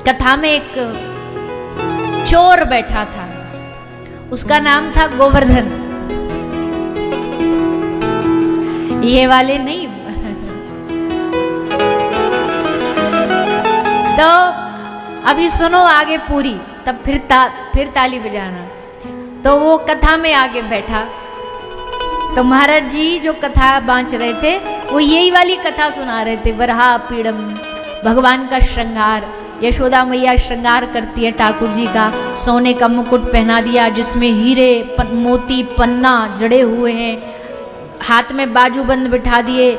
कथा में एक चोर बैठा था, उसका नाम था गोवर्धन। ये वाले नहीं। तो अभी सुनो आगे पूरी, तब फिर ताली बजाना। तो वो कथा में आगे बैठा, तो महाराज जी जो कथा बांच रहे थे वो यही वाली कथा सुना रहे थे। वरहा पीड़म, भगवान का श्रृंगार। यशोदा मैया श्रृंगार करती है ठाकुर जी का, सोने का मुकुट पहना दिया जिसमें हीरे मोती पन्ना जड़े हुए हैं, हाथ में बाजूबंद बिठा दिए,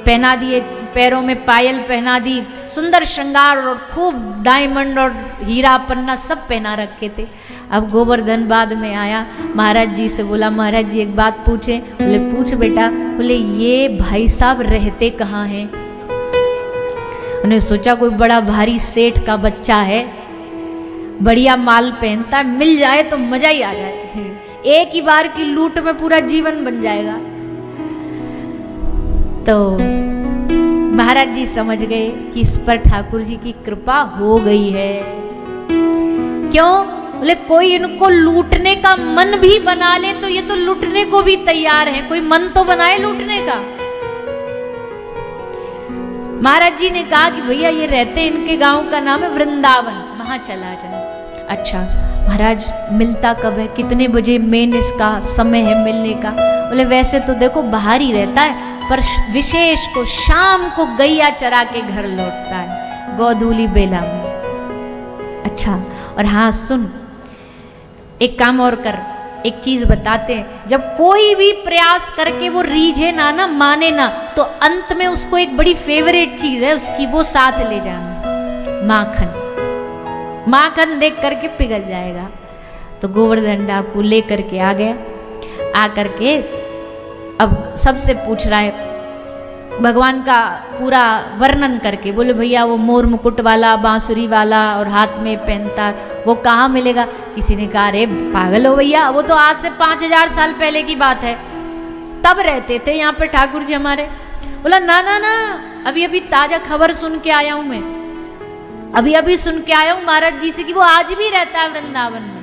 पहना दिए, पैरों में पायल पहना दी, सुंदर श्रृंगार और खूब डायमंड और हीरा पन्ना सब पहना रखे थे। अब गोवर्धन बाद में आया, महाराज जी से बोला, महाराज जी एक बात पूछे? बोले पूछ बेटा। बोले ये भाई साहब रहते कहाँ हैं? उन्हें सोचा कोई बड़ा भारी सेठ का बच्चा है, बढ़िया माल पहनता है, मिल जाए तो मजा ही आ जाए, एक ही बार की लूट में पूरा जीवन बन जाएगा। तो महाराज जी समझ गए कि इस पर ठाकुर जी की कृपा हो गई है। क्यों? बोले कोई इनको लूटने का मन भी बना ले तो ये तो लूटने को भी तैयार है, कोई मन तो बनाए लूटने का। महाराज जी ने कहा कि भैया ये रहते हैं, इनके गांव का नाम है वृंदावन, वहां चला जाए। अच्छा महाराज मिलता कब है, कितने बजे मेन इसका समय है मिलने का? बोले वैसे तो देखो बाहर ही रहता है, पर विशेष को शाम को गैया चरा के घर लौटता है, गोधूली बेला में। अच्छा और हाँ सुन, एक काम और कर, एक चीज बताते हैं, जब कोई भी प्रयास करके वो रीझे ना माने ना, तो अंत में उसको एक बड़ी फेवरेट चीज है उसकी, वो साथ ले जाना, माखन। माखन देख करके पिघल जाएगा। तो गोवर्धन डाकू ले करके आ गया, आ करके अब सबसे पूछ रहा है भगवान का पूरा वर्णन करके। बोले भैया वो मोर मुकुट वाला, बांसुरी वाला और हाथ में पहनता, वो कहाँ मिलेगा? किसी ने कहा अरे पागल हो भैया, वो तो आज से 5000 साल पहले की बात है, तब रहते थे यहाँ पे ठाकुर जी हमारे। बोला ना ना ना, अभी अभी ताजा खबर सुन के आया हूँ मैं, अभी अभी सुन के आया हूँ महाराज जी से कि वो आज भी रहता है वृंदावन में।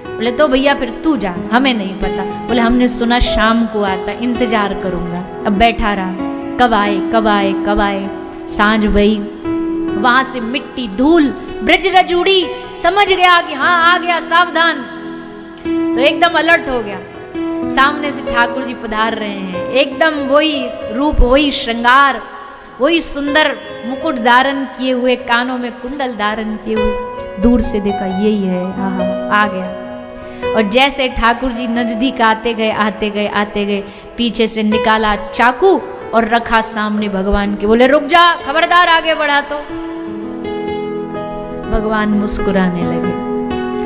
बोले तो भैया फिर तू जा, हमें नहीं पता। बोले हमने सुना शाम को आता, इंतजार करूंगा। अब बैठा रहा, कब आए कब आए कब आए। सांझ भई, वहां से मिट्टी धूल ब्रज रजूड़ी, समझ गया कि हाँ आ गया, सावधान। तो एकदम अलर्ट हो गया, सामने से ठाकुर जी पधार रहे हैं, एकदम वही रूप, वही श्रृंगार, वही सुंदर मुकुट धारण किए हुए, कानों में कुंडल धारण किए हुए। दूर से देखा यही है, आ गया। और जैसे ठाकुर जी नजदीक आते गए आते गए आते गए, पीछे से निकाला चाकू और रखा सामने भगवान के। बोले रुक जा, खबरदार आगे बढ़ा तो। भगवान मुस्कुराने लगे,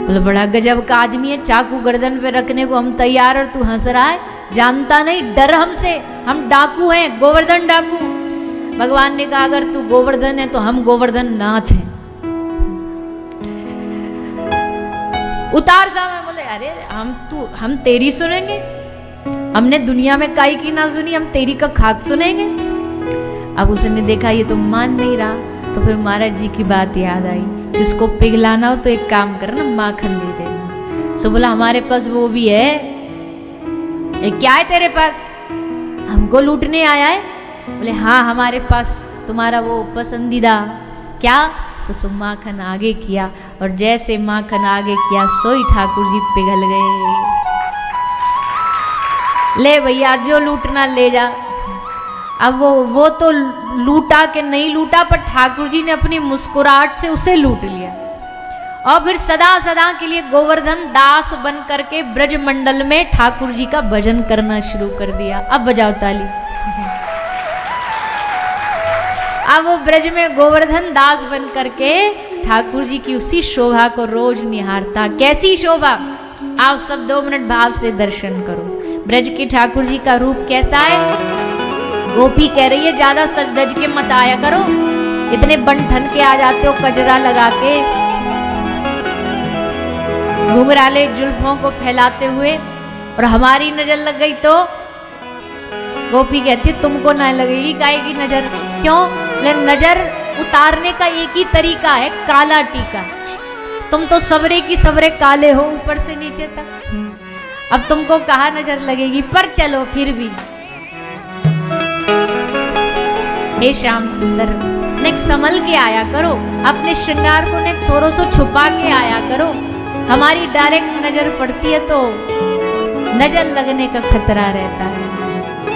बोले बड़ा गजब का आदमी है, चाकू गर्दन पे रखने को हम तैयार और तू हंस रहा है, जानता नहीं डर हमसे, हम डाकू हैं, गोवर्धन डाकू। भगवान ने कहा अगर तू गोवर्धन है तो हम गोवर्धन नाथ हैं। उतार सामने। बोले अरे हम तेरी सुनेंगे, हमने दुनिया में काई की ना सुनी, हम तेरी का खाक सुनेंगे। अब उसने देखा ये तो मान नहीं रहा, तो फिर महाराज जी की बात याद आई, जिसको पिघलाना हो तो एक काम करना, माखन दे देना। सो बोला हमारे पास वो भी है। ये क्या है तेरे पास, हमको लूटने आया है? बोले हाँ हमारे पास तुम्हारा वो पसंदीदा। क्या? तो सो माखन आगे किया, और जैसे माखन आगे किया सोई ठाकुर जी पिघल गए। ले भैया जो लूटना ले जा। अब वो तो लूटा के नहीं लूटा, पर ठाकुर जी ने अपनी मुस्कुराहट से उसे लूट लिया, और फिर सदा सदा के लिए गोवर्धन दास बन करके ब्रज मंडल में ठाकुर जी का भजन करना शुरू कर दिया। अब बजाओ ताली। अब वो ब्रज में गोवर्धन दास बन करके ठाकुर जी की उसी शोभा को रोज निहारता। कैसी शोभा? आप सब 2 मिनट भाव से दर्शन करो। ब्रज के ठाकुर जी का रूप कैसा है? गोपी कह रही है ज्यादा सज धज के मत आया करो, इतने बन ठन के आ जाते हो कजरा लगा के, घुंघराले जुल्फों को फैलाते हुए, और हमारी नजर लग गई तो? गोपी कहती तुमको ना लगेगी काहे की नजर? क्यों? नजर उतारने का एक ही तरीका है, काला टीका। तुम तो सवरे की सवरे काले हो ऊपर से नीचे तक। अब तुमको कहाँ नजर लगेगी, पर चलो फिर भी। हे श्याम सुंदर, नेक संभल के आया करो, अपने श्रृंगार को ने थोड़ा सो छुपा के आया करो। हमारी डायरेक्ट नजर पड़ती है तो नजर लगने का खतरा रहता है।